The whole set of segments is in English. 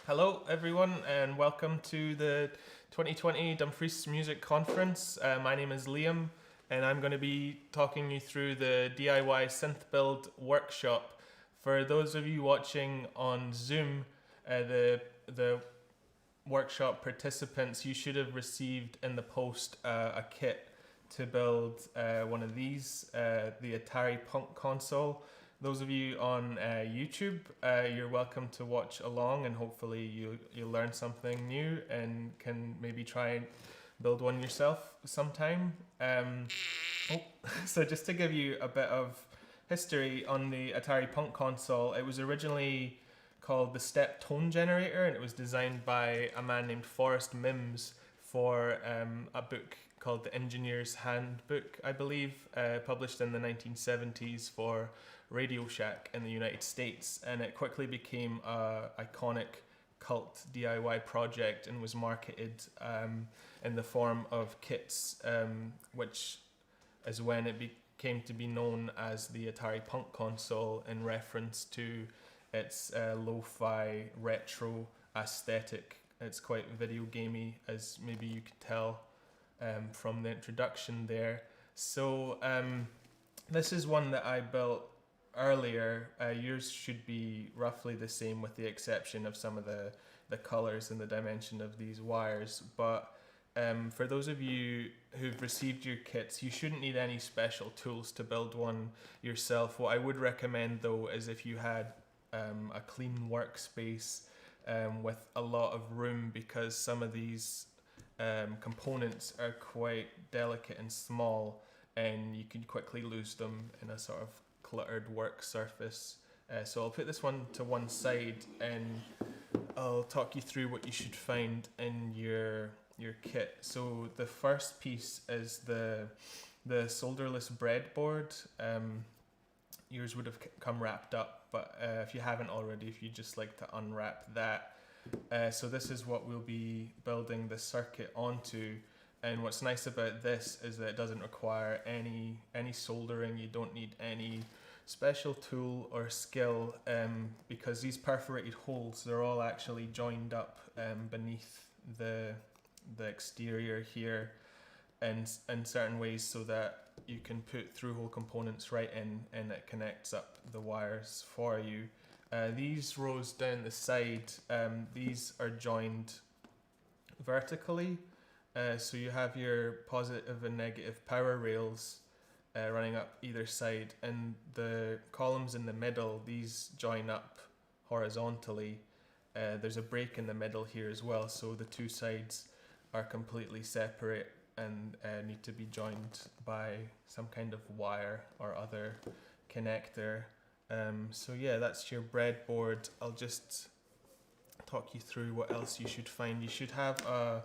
Hello, everyone, and welcome to the 2020 Dumfries Music Conference. My name is Liam, and I'm going to be talking you through the DIY synth build workshop. For those of you watching on Zoom, the workshop participants, you should have received in the post a kit to build one of these, the Atari Punk Console. Those of you on YouTube, you're welcome to watch along, and hopefully you'll learn something new and can maybe try and build one yourself sometime. So just to give you a bit of history on the Atari Punk Console, it was originally called the Step Tone Generator, and it was designed by a man named Forrest Mims for a book called The Engineer's Handbook, I believe, published in the 1970s for Radio Shack in the United States, and it quickly became a iconic cult DIY project and was marketed in the form of kits, which is when it came to be known as the Atari Punk Console, in reference to its lo-fi retro aesthetic. It's quite video gamey, as maybe you could tell from the introduction there. So this is one that I built earlier. Yours should be roughly the same, with the exception of some of the colors and the dimension of these wires. But for those of you who've received your kits, you shouldn't need any special tools to build one yourself. What I would recommend, though, is if you had a clean workspace with a lot of room, because some of these components are quite delicate and small, and you can quickly lose them in a sort of cluttered work surface. So I'll put this one to one side, and I'll talk you through what you should find in your kit. So the first piece is the solderless breadboard. Yours would have come wrapped up, but if you haven't already, if you just like to unwrap that. So this is what we'll be building the circuit onto. And what's nice about this is that it doesn't require any soldering. You don't need any special tool or skill, because these perforated holes, they're all actually joined up beneath the exterior here in certain ways, so that you can put through-hole components right in, and it connects up the wires for you. These rows down the side, these are joined vertically. So you have your positive and negative power rails running up either side, and the columns in the middle, these join up horizontally. There's a break in the middle here as well, so the two sides are completely separate and need to be joined by some kind of wire or other connector. So yeah, that's your breadboard. I'll just talk you through what else you should find. You should have a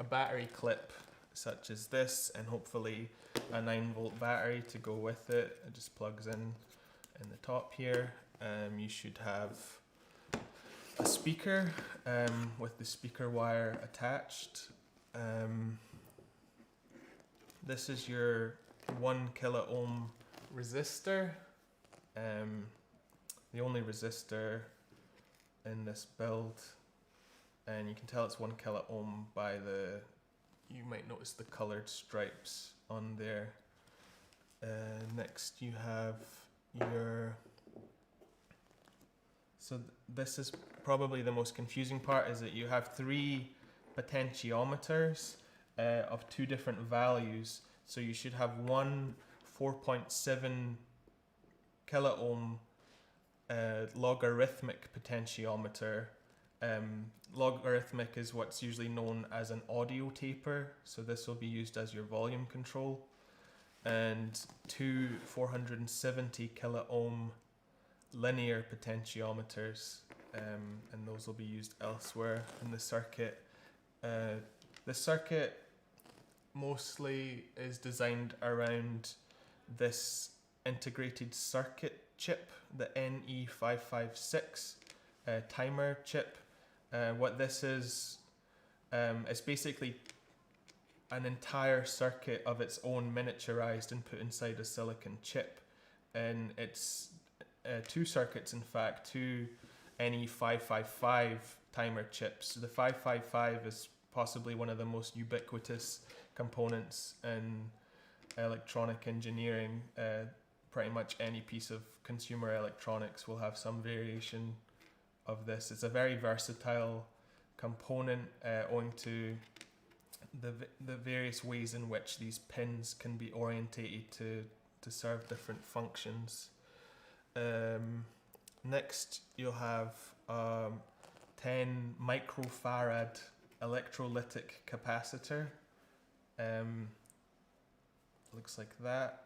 battery clip such as this, and hopefully a 9-volt battery to go with it. It just plugs in the top here. You should have a speaker with the speaker wire attached. This is your 1 kilo ohm resistor, the only resistor in this build, and you can tell it's 1 kilo ohm by you might notice the colored stripes on there. Next you have this is probably the most confusing part, is that you have 3 potentiometers of 2 different values. So you should have one 4.7 kilo ohm logarithmic potentiometer, Logarithmic is what's usually known as an audio taper, so this will be used as your volume control. And two 470 kilo ohm linear potentiometers, and those will be used elsewhere in the circuit. The circuit mostly is designed around this integrated circuit chip, the NE556 timer chip. What this is, it's basically an entire circuit of its own miniaturized and put inside a silicon chip. And it's two circuits, in fact, two NE555 timer chips. The 555 is possibly one of the most ubiquitous components in electronic engineering. Pretty much any piece of consumer electronics will have some variation of this. It's a very versatile component owing to the various ways in which these pins can be orientated to serve different functions. Next, you'll have 10 microfarad electrolytic capacitor. Looks like that.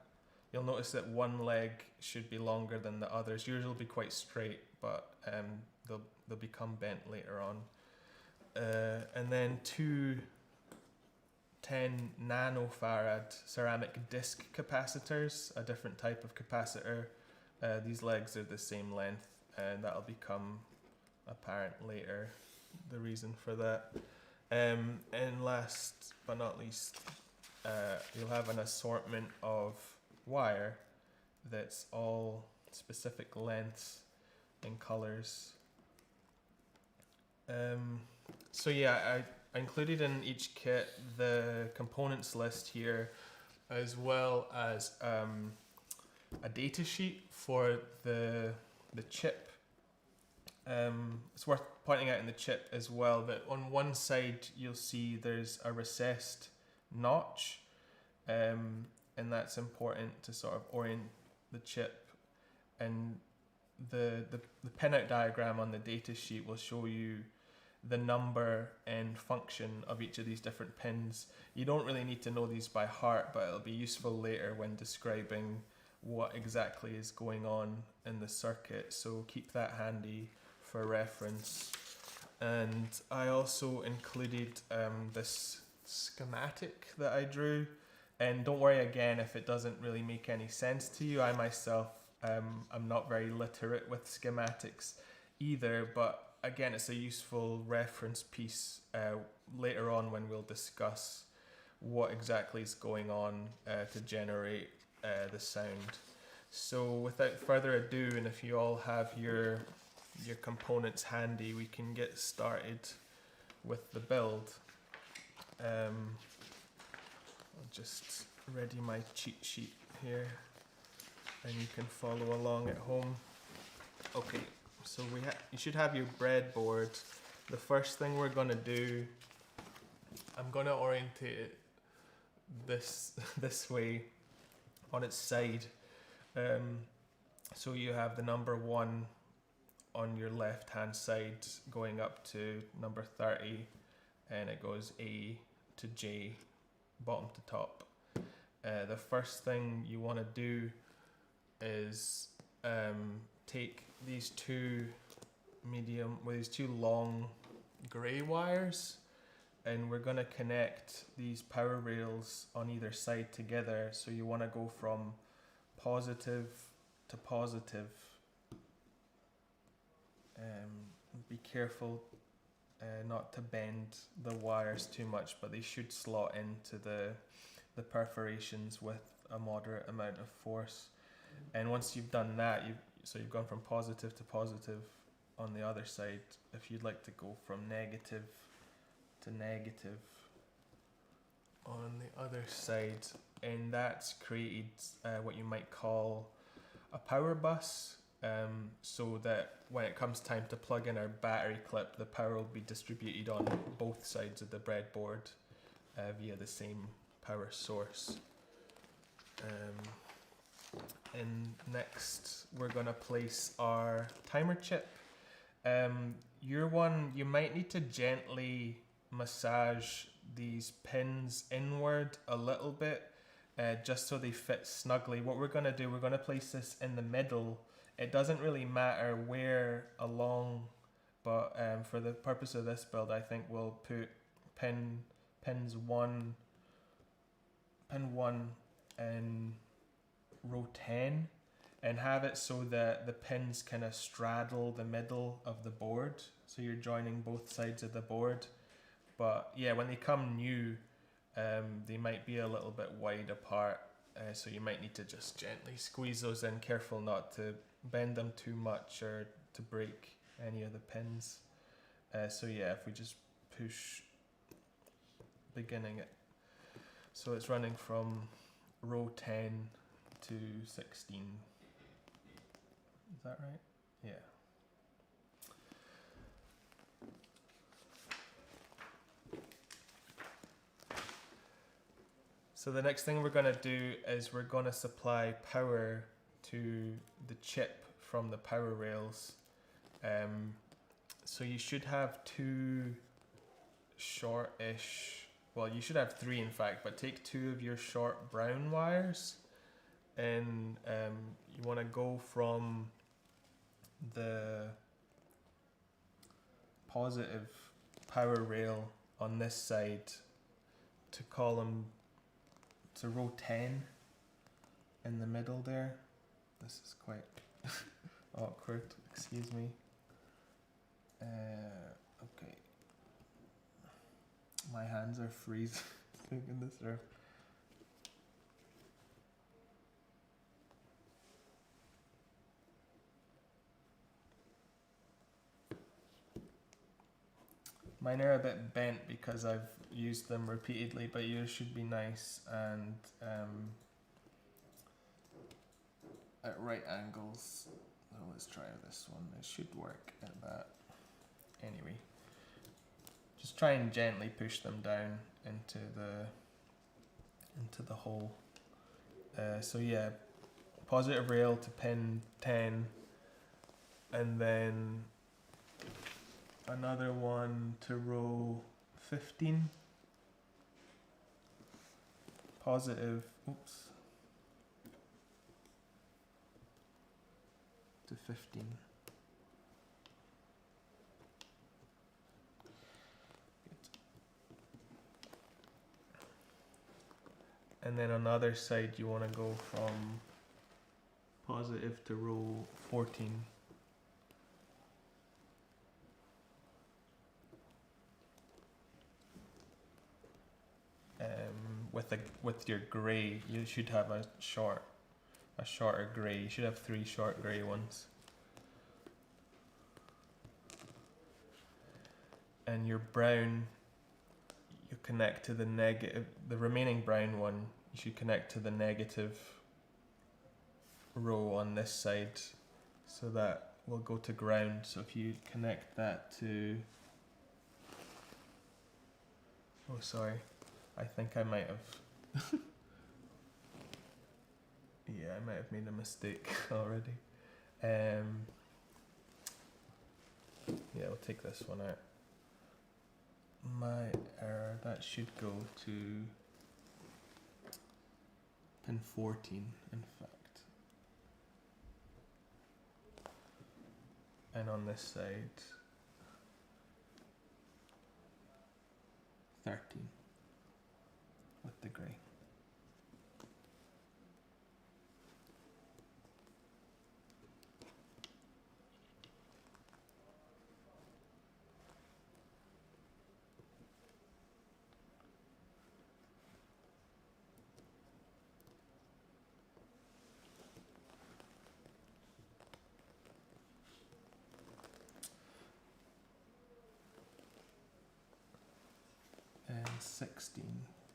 You'll notice that one leg should be longer than the others. Yours will be quite straight, but they'll become bent later on. And then two 10 nanofarad ceramic disc capacitors, a different type of capacitor. These legs are the same length, and that'll become apparent later, the reason for that. And last but not least, you'll have an assortment of wire that's all specific lengths and colors. So yeah, I included in each kit the components list here, as well as a data sheet for the chip. It's worth pointing out in the chip as well that on one side you'll see there's a recessed notch, and that's important to sort of orient the chip. And the pinout diagram on the data sheet will show you the number and function of each of these different pins. You don't really need to know these by heart, but it'll be useful later when describing what exactly is going on in the circuit, so keep that handy for reference. And I also included this schematic that I drew, and don't worry again if it doesn't really make any sense to you. I myself I'm not very literate with schematics either, but again, it's a useful reference piece later on when we'll discuss what exactly is going on to generate the sound. So without further ado, and if you all have your components handy, we can get started with the build. I'll just ready my cheat sheet here, and you can follow along at home. Okay. So you should have your breadboard. The first thing we're going to do, I'm going to orientate it this way on its side. So you have the number 1 on your left hand side going up to number 30, and it goes A to J, bottom to top. The first thing you want to do is take these two long grey wires, and we're going to connect these power rails on either side together. So you want to go from positive to positive. Be careful not to bend the wires too much, but they should slot into the perforations with a moderate amount of force. And once you've done that, you've gone from positive to positive on the other side. If you'd like to go from negative to negative on the other side, and that's created what you might call a power bus, so that when it comes time to plug in our battery clip, the power will be distributed on both sides of the breadboard via the same power source. And next we're going to place our timer chip, Your one, you might need to gently massage these pins inward a little bit, just so they fit snugly. What we're going to do, we're going to place this in the middle. It doesn't really matter where along, but for the purpose of this build, I think we'll put pin one in row 10 and have it so that the pins kind of straddle the middle of the board, so you're joining both sides of the board. But yeah, when they come new, they might be a little bit wide apart, so you might need to just gently squeeze those in, careful not to bend them too much or to break any of the pins. So yeah, if we just push, beginning it, so it's running from row 10 to 16. Is that right? Yeah. So the next thing we're going to do is we're going to supply power to the chip from the power rails. So you should have two short-ish, well, you should have three in fact, but take two of your short brown wires, and you want to go from the positive power rail on this side to column to row 10 in the middle there. This is quite awkward, excuse me. Okay. My hands are freezing in this row. Mine are a bit bent because I've used them repeatedly, but yours should be nice and at right angles. So let's try this one. It should work at that. Anyway, just try and gently push them down into the hole. So yeah, positive rail to pin 10, and then another one to row 15. Positive, oops, to 15. And then on the other side you want to go from positive to row 14. With your grey, you should have a shorter grey. You should have three short grey ones. And your brown, you connect to the negative, the remaining brown one, you should connect to the negative row on this side, so that will go to ground. So if you connect that to, oh sorry, I think I might have, yeah, I might have made a mistake already. Yeah, we'll take this one out. My error, that should go to pin 14 in fact. And on this side, 13 with the grey. And 16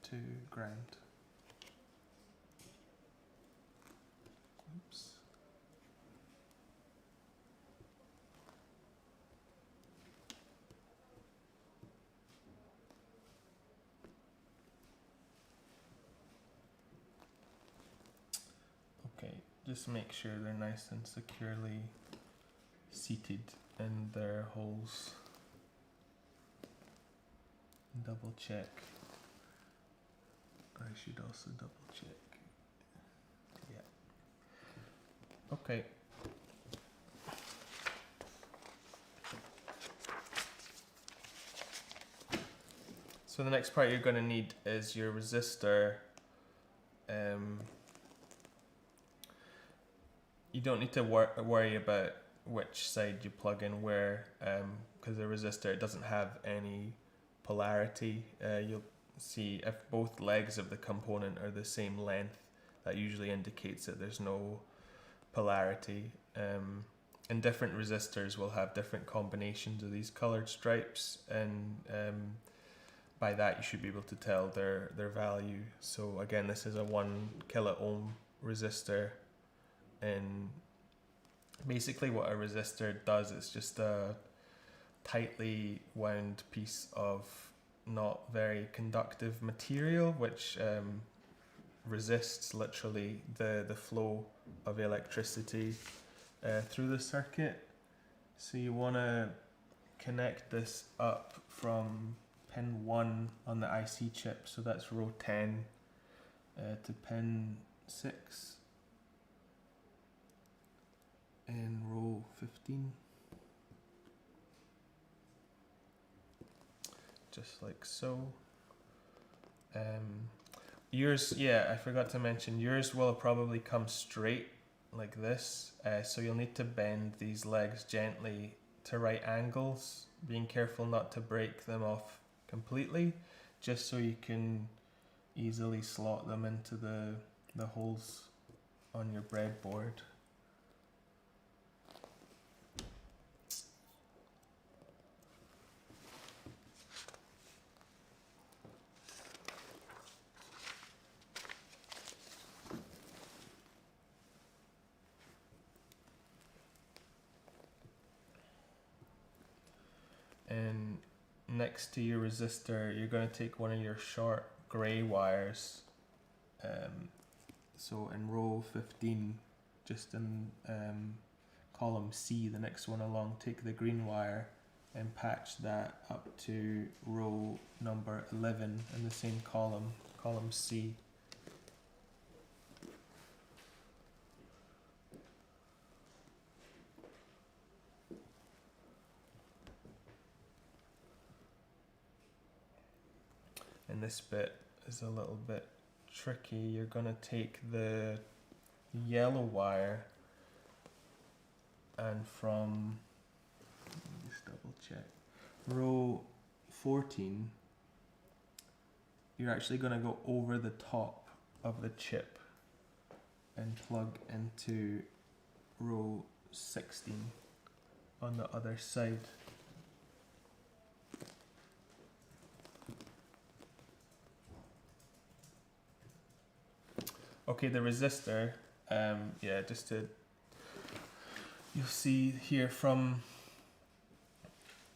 to ground. Oops. Okay, just make sure they're nice and securely seated in their holes. Double check. I should also double check. Yeah. Okay. So the next part you're going to need is your resistor. You don't need to worry about which side you plug in where, because the resistor, it doesn't have any polarity. You'll see if both legs of the component are the same length, that usually indicates that there's no polarity. And different resistors will have different combinations of these colored stripes, and by that you should be able to tell their value. So again, this is a 1 kilo ohm resistor, and basically what a resistor does is just a tightly wound piece of not very conductive material which resists literally the flow of electricity through the circuit. So you want to connect this up from pin 1 on the IC chip, so that's row 10, to pin 6 in row 15. Just like so. Yours, yeah, I forgot to mention, yours will probably come straight like this, so you'll need to bend these legs gently to right angles, being careful not to break them off completely, just so you can easily slot them into the holes on your breadboard. And next to your resistor, you're going to take one of your short grey wires. So in row 15, just in column C, the next one along, take the green wire and patch that up to row number 11 in the same column, column C. And this bit is a little bit tricky. You're going to take the yellow wire and from, let me just double check, row 14, you're actually going to go over the top of the chip and plug into row 16 on the other side. Okay, the resistor, yeah, just to, you'll see here from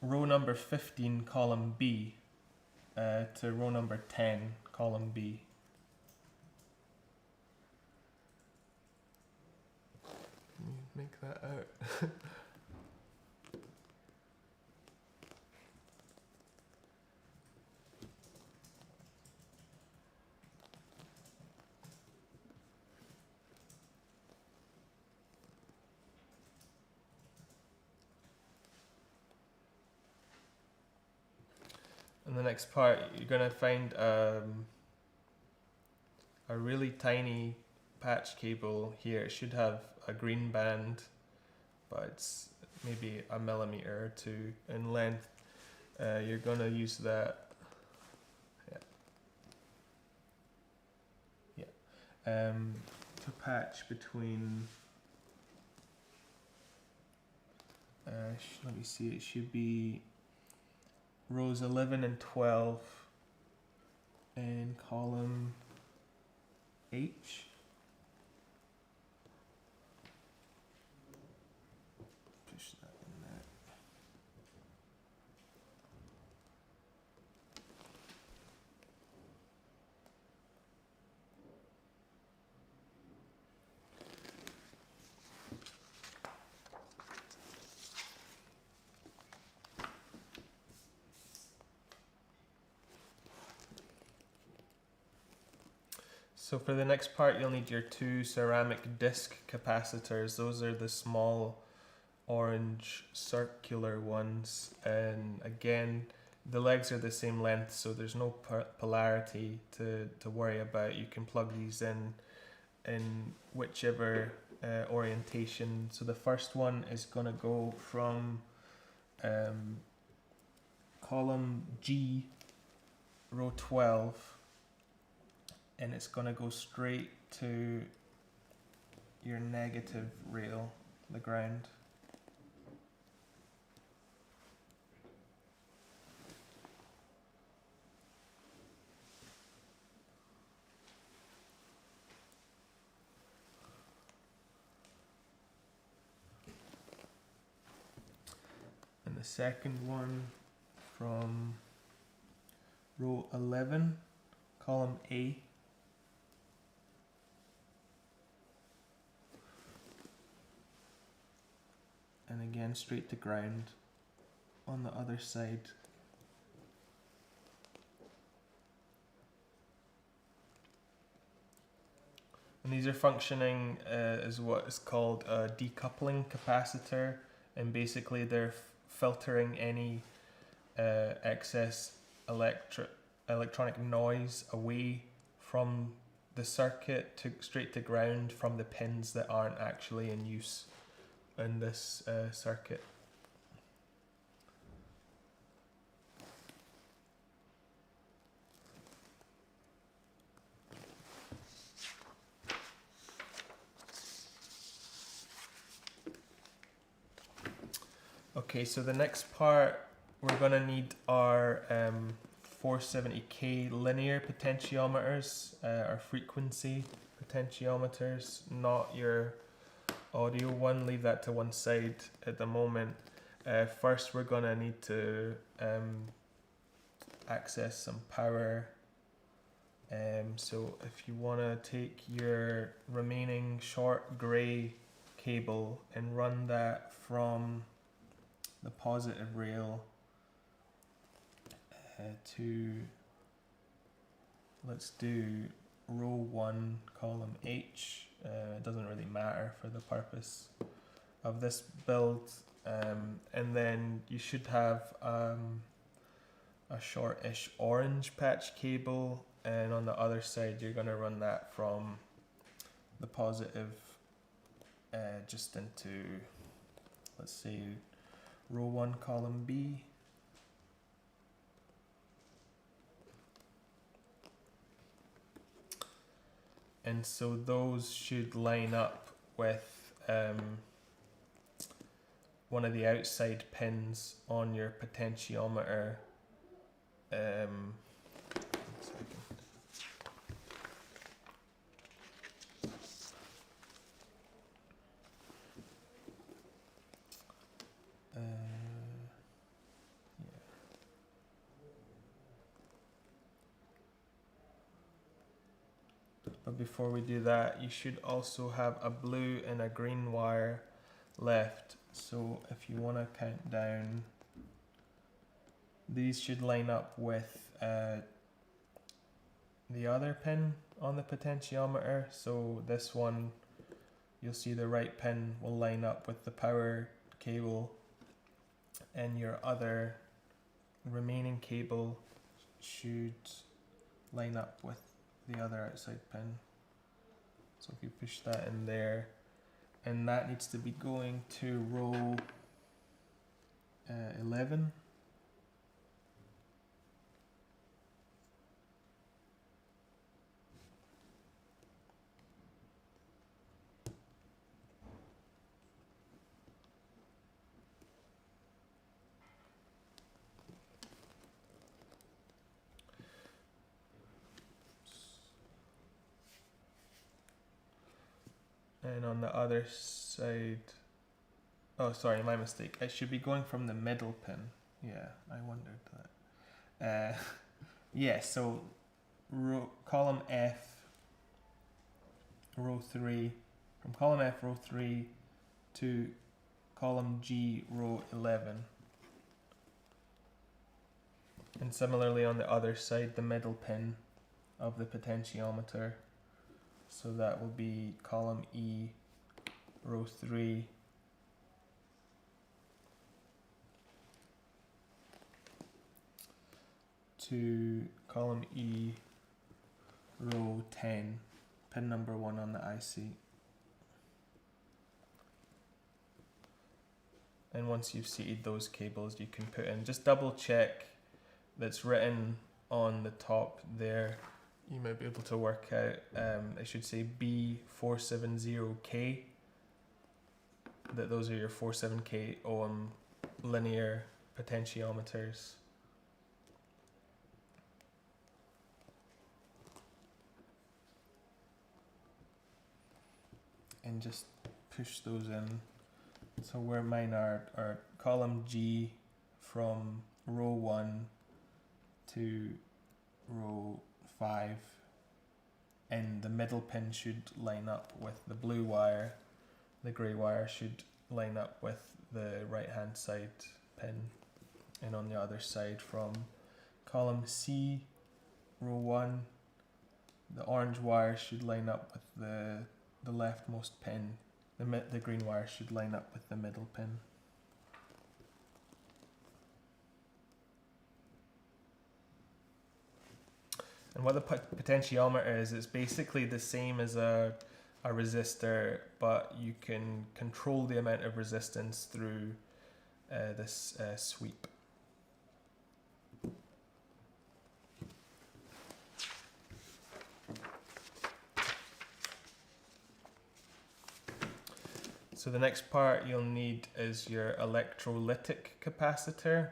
row number 15, column B, to row number 10, column B. Can you make that out? In the next part, you're going to find a really tiny patch cable here. It should have a green band, but it's maybe a millimeter or 2 in length. You're going to use that. To patch between, let me see, it should be rows 11 and 12 in column H. Push that in there. So for the next part, you'll need your 2 ceramic disc capacitors. Those are the small orange circular ones, and again, the legs are the same length, so there's no polarity to worry about. You can plug these in whichever orientation. So the first one is going to go from column G, row 12, and it's going to go straight to your negative rail, the ground. And the second one from row 11, column A, and again straight to ground on the other side. And these are functioning as what is called a decoupling capacitor, and basically they're filtering any excess electronic noise away from the circuit straight to ground from the pins that aren't actually in use in this circuit. Okay, so the next part, we're going to need our 470k linear potentiometers, our frequency potentiometers, not your audio one. Leave that to one side at the moment. First, we're going to need to access some power. So if you want to take your remaining short grey cable and run that from the positive rail to, let's do row 1, column H. It doesn't really matter for the purpose of this build. And then you should have a shortish orange patch cable, and on the other side you're going to run that from the positive just into, let's say, row 1, column B. And so those should line up with one of the outside pins on your potentiometer. One second. But before we do that, you should also have a blue and a green wire left. So if you want to count down, these should line up with the other pin on the potentiometer. So this one, you'll see the right pin will line up with the power cable, and your other remaining cable should line up with the other outside pin. So if you push that in there, and that needs to be going to row 11. And on the other side, oh sorry, my mistake. I should be going from the middle pin. Yeah, I wondered that. Yeah, so column F, row 3, from column F, row 3 to column G, row 11. And similarly on the other side, the middle pin of the potentiometer So that will be column E, row 3. To column E, row 10, pin number 1 on the IC. And once you've seated those cables, you can put in, just double check that's written on the top there. You might be able to work out, it should say B470K, that those are your 47K ohm linear potentiometers. And just push those in. So where mine are column G from row 1 to row 5, and the middle pin should line up with the blue wire. The grey wire should line up with the right hand side pin, and on the other side from column C, row 1, the orange wire should line up with the leftmost pin. The green wire should line up with the middle pin. And what the potentiometer is, it's basically the same as a resistor, but you can control the amount of resistance through this sweep. So the next part you'll need is your electrolytic capacitor.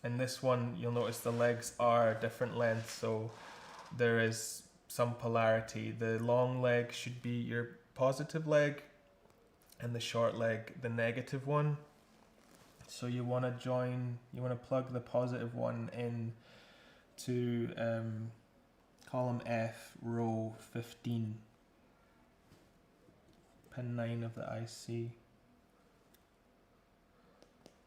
And this one, you'll notice the legs are different lengths, so there is some polarity. The long leg should be your positive leg, and the short leg the negative one. So you want to plug the positive one in to column F, row 15. Pin 9 of the IC.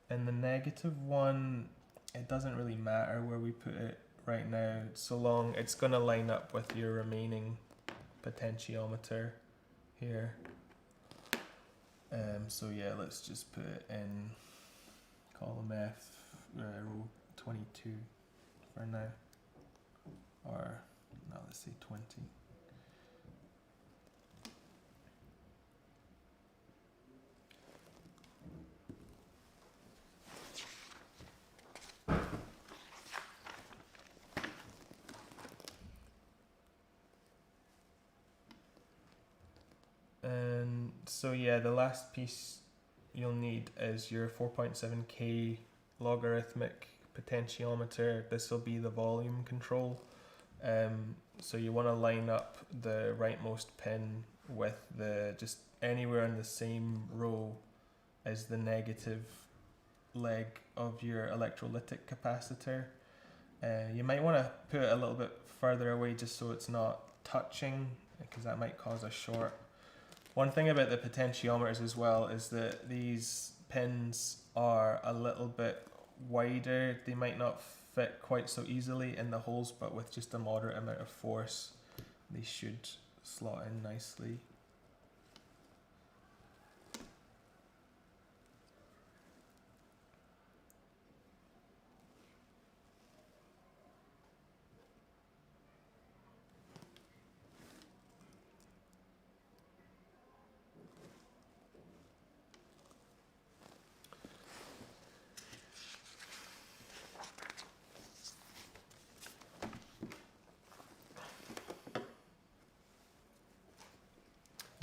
And the negative one, it doesn't really matter where we put it right now, so long it's going to line up with your remaining potentiometer here. So yeah, let's just put it in column F, row 22 for now. Or, no, let's say 20. And so yeah, the last piece you'll need is your 4.7K logarithmic potentiometer. This will be the volume control. So you want to line up the rightmost pin with just anywhere in the same row as the negative leg of your electrolytic capacitor. You might want to put it a little bit further away just so it's not touching, because that might cause a short. One thing about the potentiometers as well is that these pins are a little bit wider. They might not fit quite so easily in the holes, but with just a moderate amount of force, they should slot in nicely.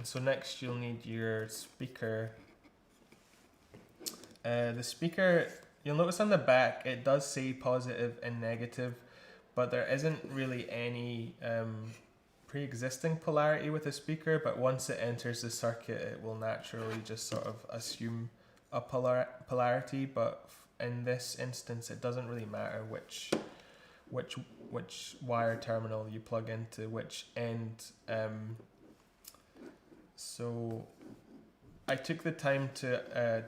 So next you'll need your speaker. The speaker, you'll notice on the back it does say positive and negative, but there isn't really any pre-existing polarity with the speaker, but once it enters the circuit it will naturally just sort of assume a polarity, but in this instance it doesn't really matter which wire terminal you plug into which end. So I took the time to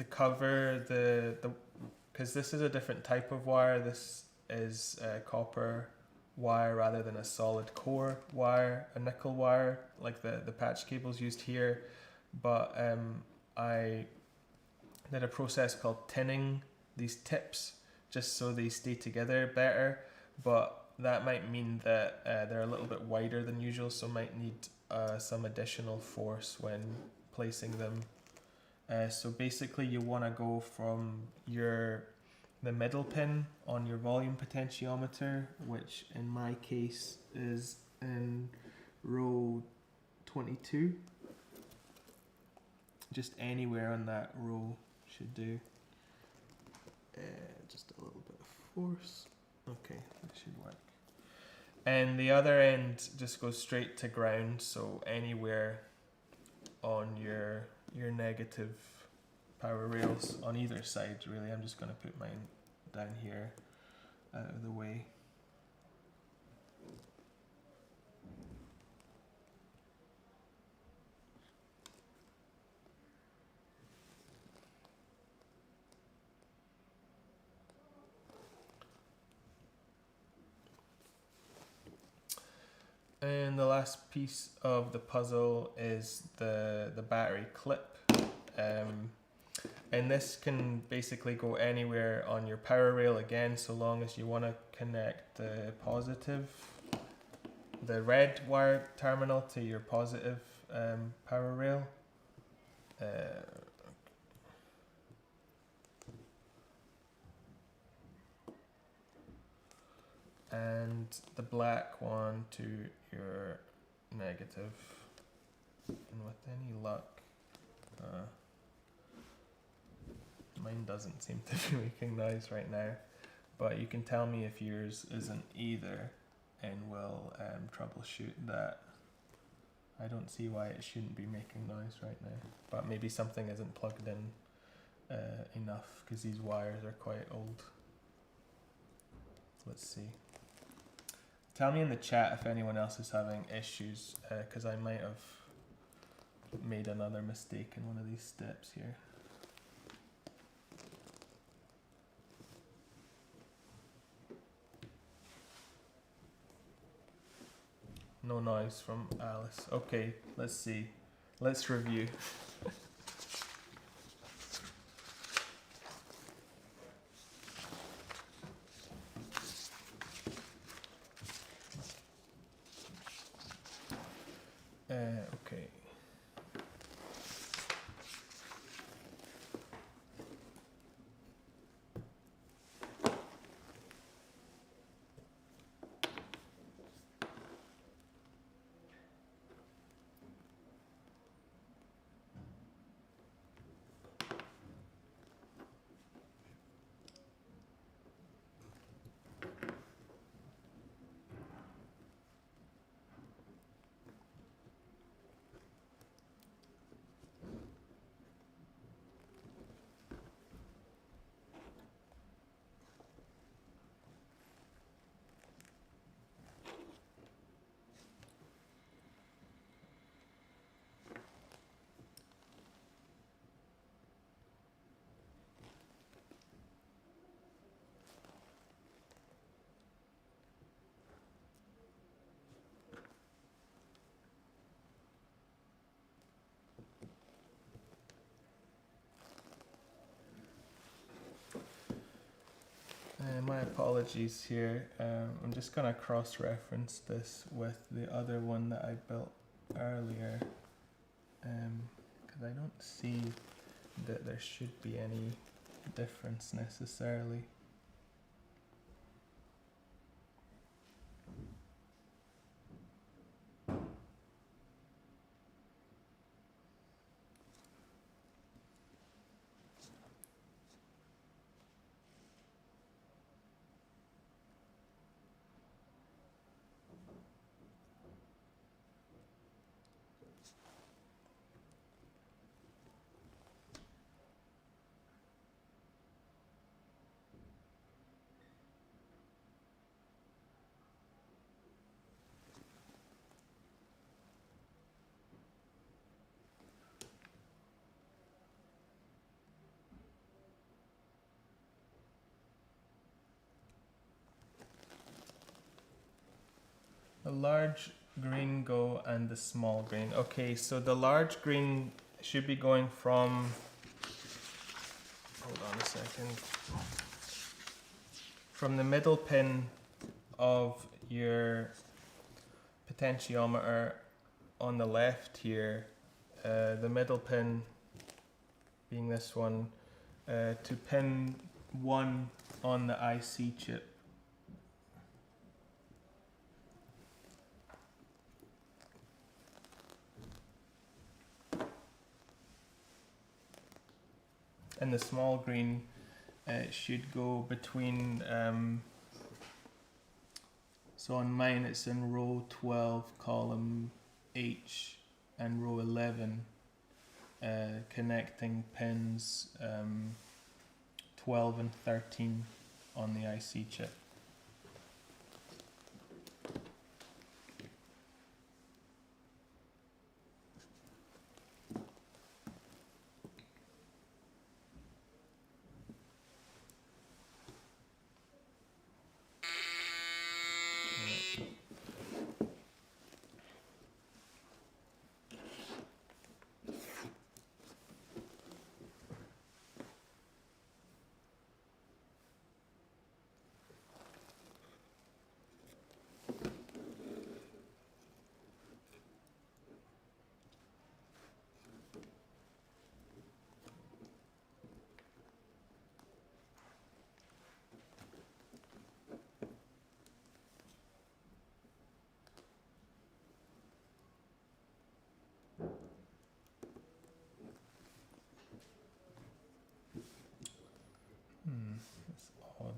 cover the because this is a different type of wire. This is copper wire rather than a solid core wire, a nickel wire like the patch cables used here. But I did a process called tinning these tips just so they stay together better, but that might mean that they're a little bit wider than usual, so might need some additional force when placing them. So basically you want to go from the middle pin on your volume potentiometer, which in my case is in row 22. Just anywhere on that row should do. Just a little bit of force. Okay, that should work. And the other end just goes straight to ground, so anywhere on your negative power rails on either side really. I'm just going to put mine down here out of the way. And the last piece of the puzzle is the battery clip. And this can basically go anywhere on your power rail again, so long as you want to connect the red wire terminal to your positive power rail. And the black one to your negative. And with any luck, mine doesn't seem to be making noise right now, but you can tell me if yours isn't either, and we'll troubleshoot that. I don't see why it shouldn't be making noise right now, but maybe something isn't plugged in enough, because these wires are quite old. Let's see. Tell me in the chat if anyone else is having issues, because I might have made another mistake in one of these steps here. No noise from Alice. Okay, let's see. Let's review. Okay. My apologies here. I'm just going to cross-reference this with the other one that I built earlier, because I don't see that there should be any difference necessarily. large green go and the small green. Okay, so the large green should be going from, hold on a second, from the middle pin of your potentiometer on the left here, the middle pin being this one, to pin 1 on the IC chip. And the small green should go between, so on mine it's in row 12, column H, and row 11, connecting pins 12 and 13 on the IC chip. That's odd.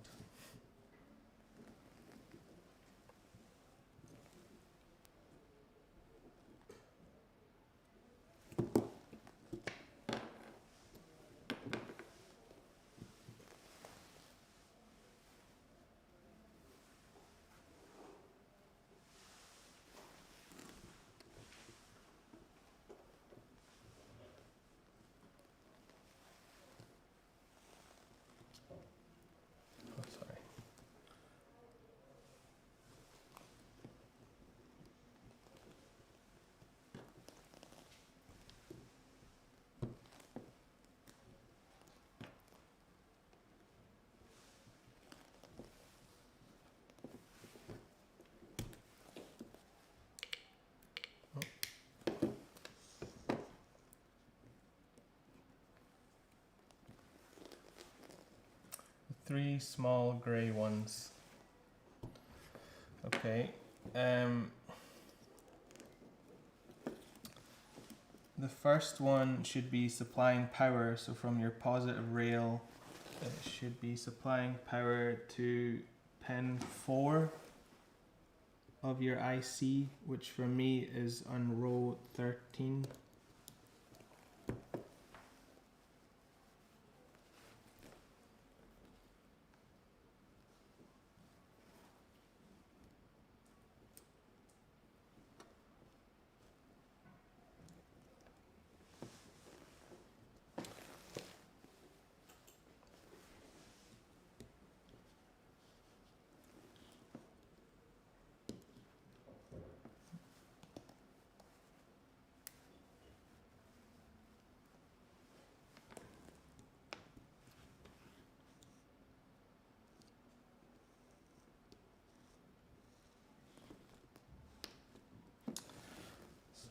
Oh, sorry. Three small grey ones. Okay. The first one should be supplying power, so from your positive rail, it should be supplying power to pin 4 of your IC, which for me is on row 13.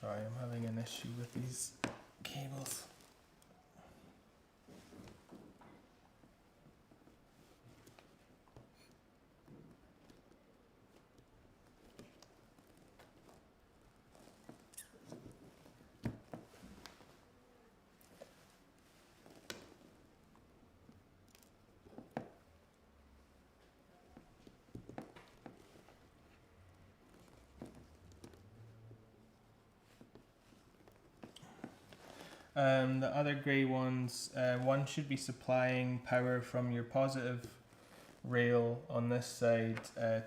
Sorry, I'm having an issue with these cables. The other grey ones, one should be supplying power from your positive rail on this side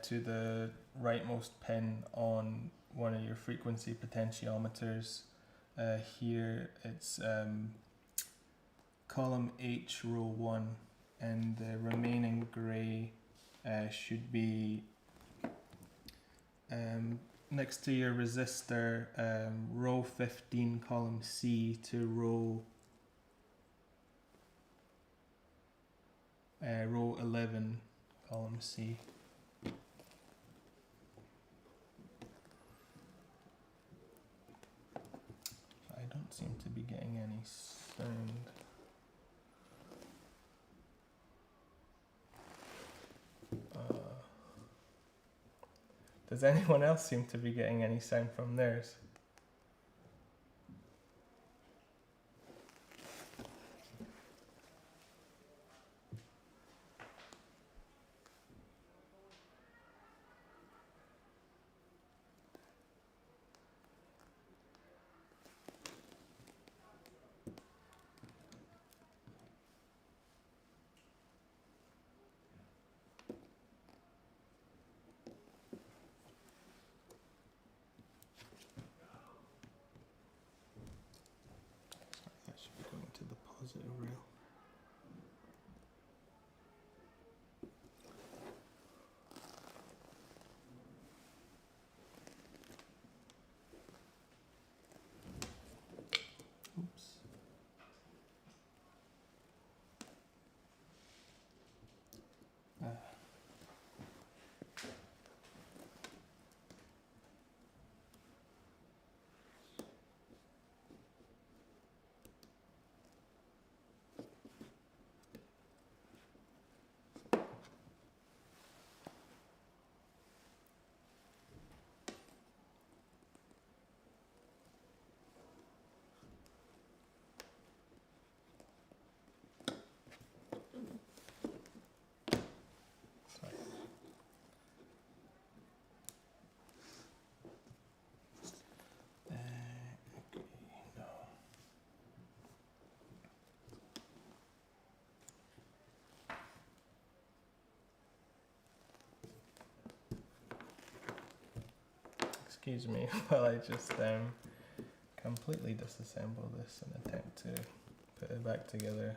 to the rightmost pin on one of your frequency potentiometers. Here it's column H, row 1, and the remaining grey should be next to your resistor, row 15, column C to row 11, column C. I don't seem to be getting any sound. Does anyone else seem to be getting any sound from theirs? That should be going to the positive rail. Oops. Excuse me while I just completely disassemble this and attempt to put it back together.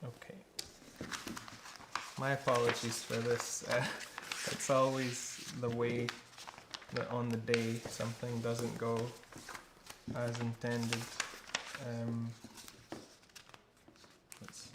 Okay. My apologies for this. It's always the way that on the day something doesn't go as intended. Let's see.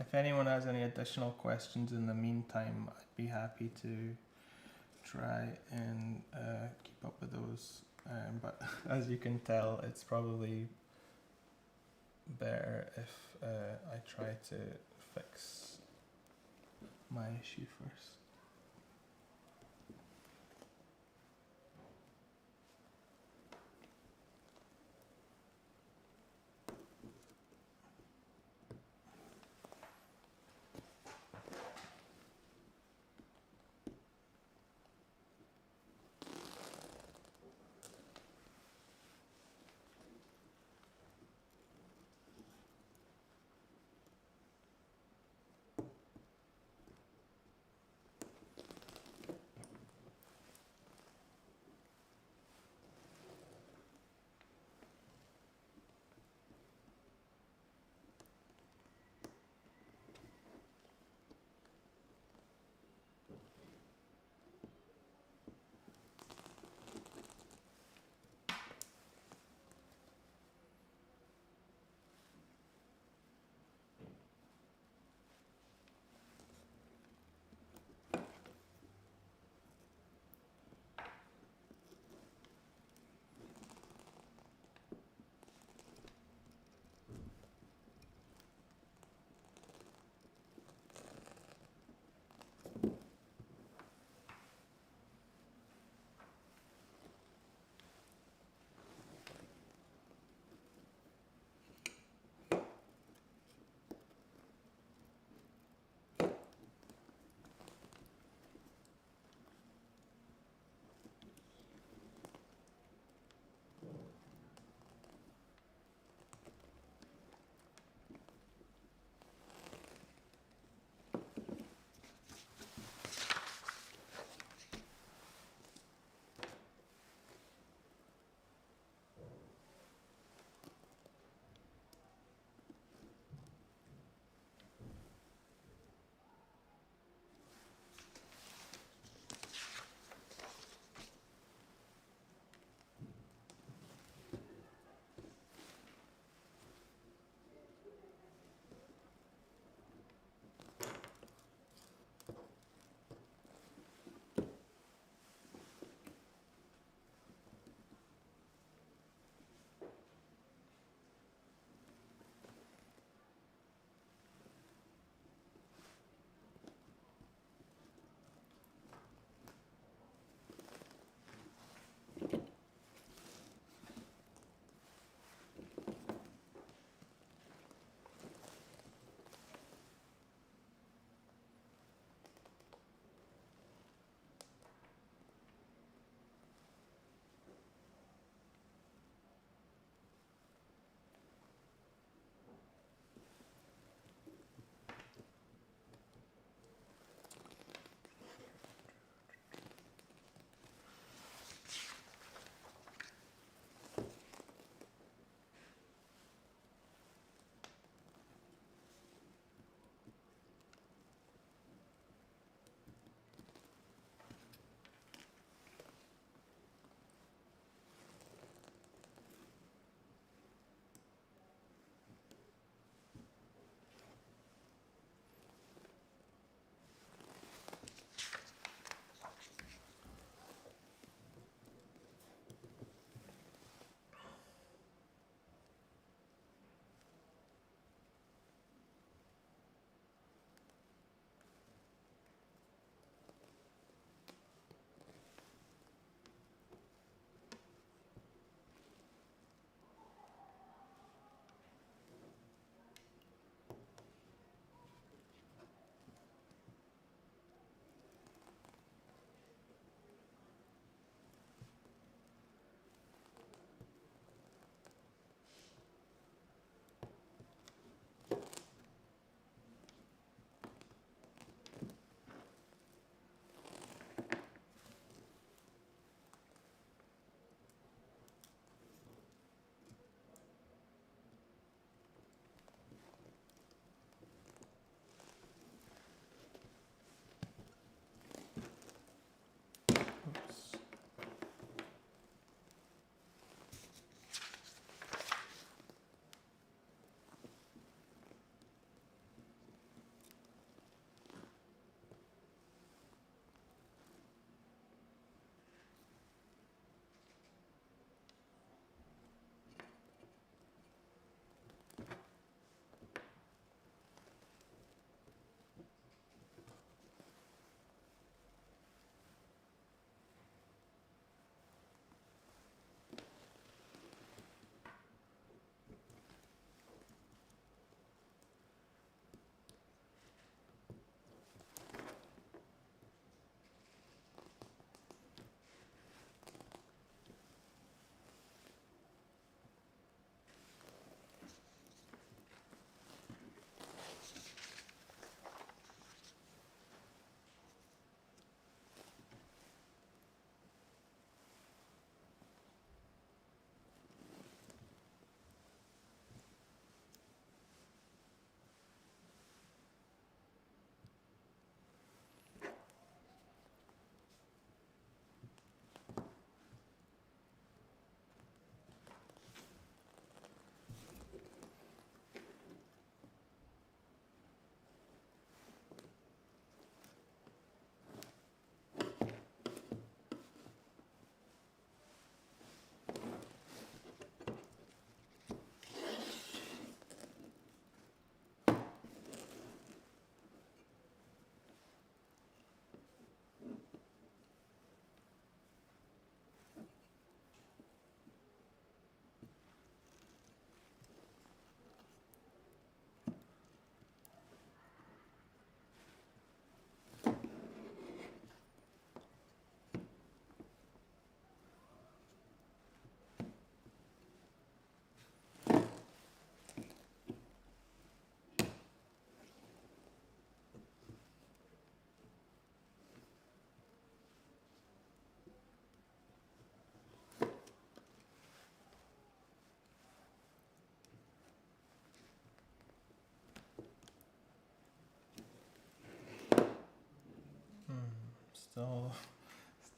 If anyone has any additional questions in the meantime, I'd be happy to try and keep up with those. But as you can tell, it's probably better if I try to fix my issue first.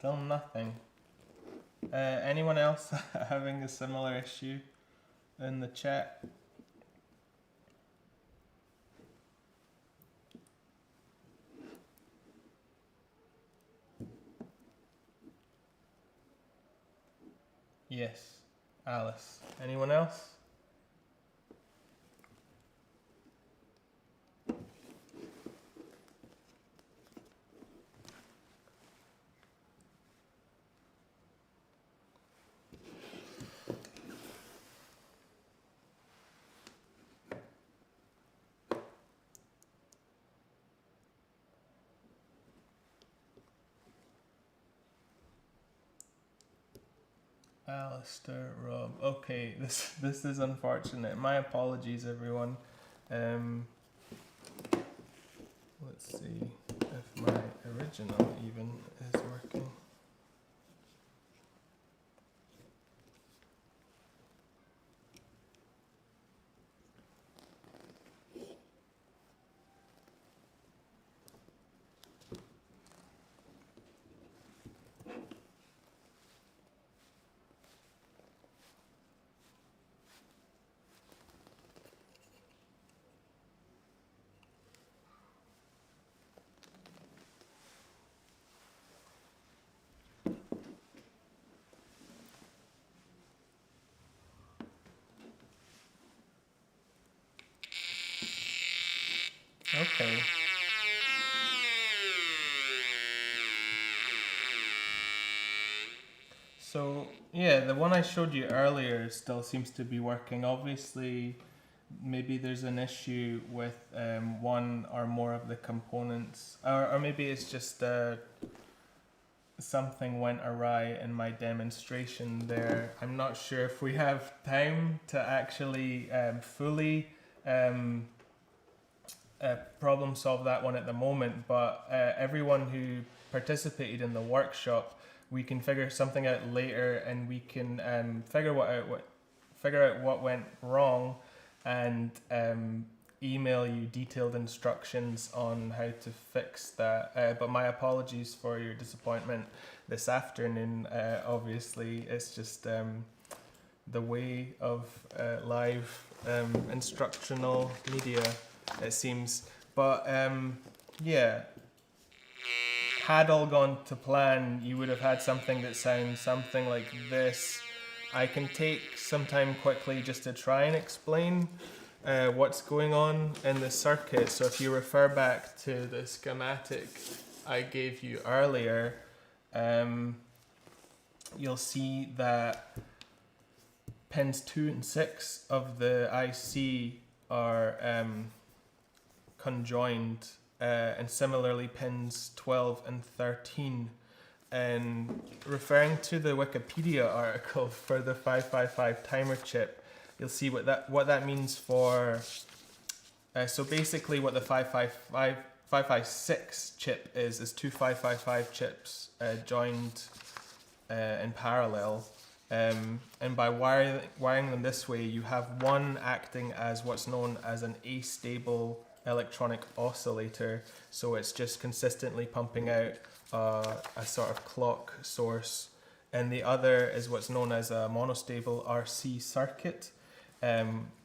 Still nothing. Anyone else having a similar issue in the chat? Yes, Alice. Anyone else? Alistair, Rob. Okay, this is unfortunate. My apologies, everyone. Let's see if my original even is working. Okay. So, yeah, the one I showed you earlier still seems to be working. Obviously, maybe there's an issue with one or more of the components, or maybe it's just something went awry in my demonstration there. I'm not sure if we have time to actually fully problem solve that one at the moment, but everyone who participated in the workshop, we can figure something out later, and we can figure out what went wrong, and email you detailed instructions on how to fix that. But my apologies for your disappointment this afternoon. Obviously, it's just the way of live instructional media, it seems. But yeah, had all gone to plan, you would have had something that sounds something like this. I can take some time quickly just to try and explain what's going on in the circuit. So if you refer back to the schematic I gave you earlier, you'll see that pins 2 and 6 of the IC are conjoined, and similarly pins 12 and 13. And referring to the Wikipedia article for the 555 timer chip, you'll see what that means for. So basically, what the 556 chip is two 555 chips joined in parallel. And by wiring them this way, you have one acting as what's known as an astable electronic oscillator. So it's just consistently pumping out a sort of clock source. And the other is what's known as a monostable RC circuit,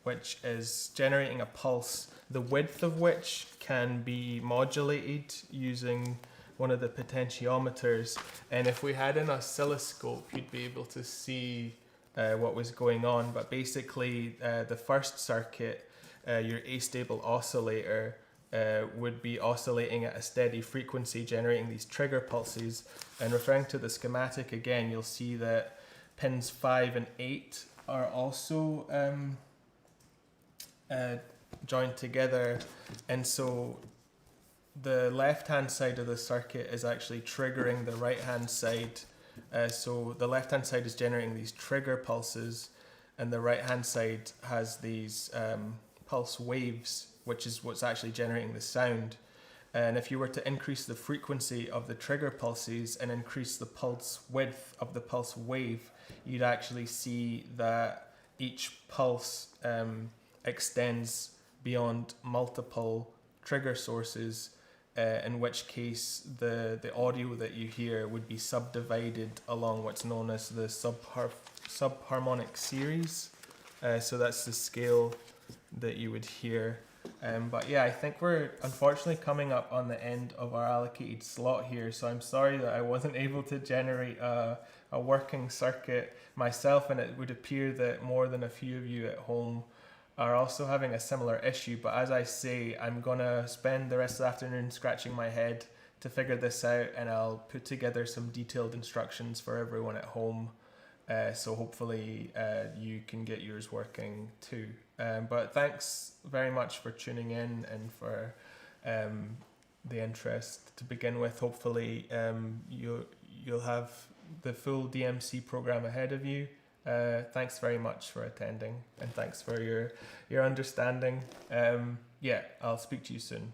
which is generating a pulse, the width of which can be modulated using one of the potentiometers. And if we had an oscilloscope, you'd be able to see what was going on. But basically, the first circuit, your astable oscillator, would be oscillating at a steady frequency, generating these trigger pulses. And referring to the schematic again, you'll see that pins 5 and 8 are also joined together. And so the left-hand side of the circuit is actually triggering the right-hand side. So the left-hand side is generating these trigger pulses, and the right-hand side has these pulse waves, which is what's actually generating the sound. And if you were to increase the frequency of the trigger pulses and increase the pulse width of the pulse wave, you'd actually see that each pulse extends beyond multiple trigger sources. in which case the audio that you hear would be subdivided along what's known as the subharmonic series. So that's the scale that you would hear. But yeah, I think we're unfortunately coming up on the end of our allocated slot here, so I'm sorry that I wasn't able to generate a working circuit myself, and it would appear that more than a few of you at home are also having a similar issue. But as I say, I'm gonna spend the rest of the afternoon scratching my head to figure this out, and I'll put together some detailed instructions for everyone at home. So hopefully you can get yours working too. But thanks very much for tuning in and for the interest to begin with. Hopefully you'll have the full DMC program ahead of you. Thanks very much for attending, and thanks for your understanding. Yeah, I'll speak to you soon.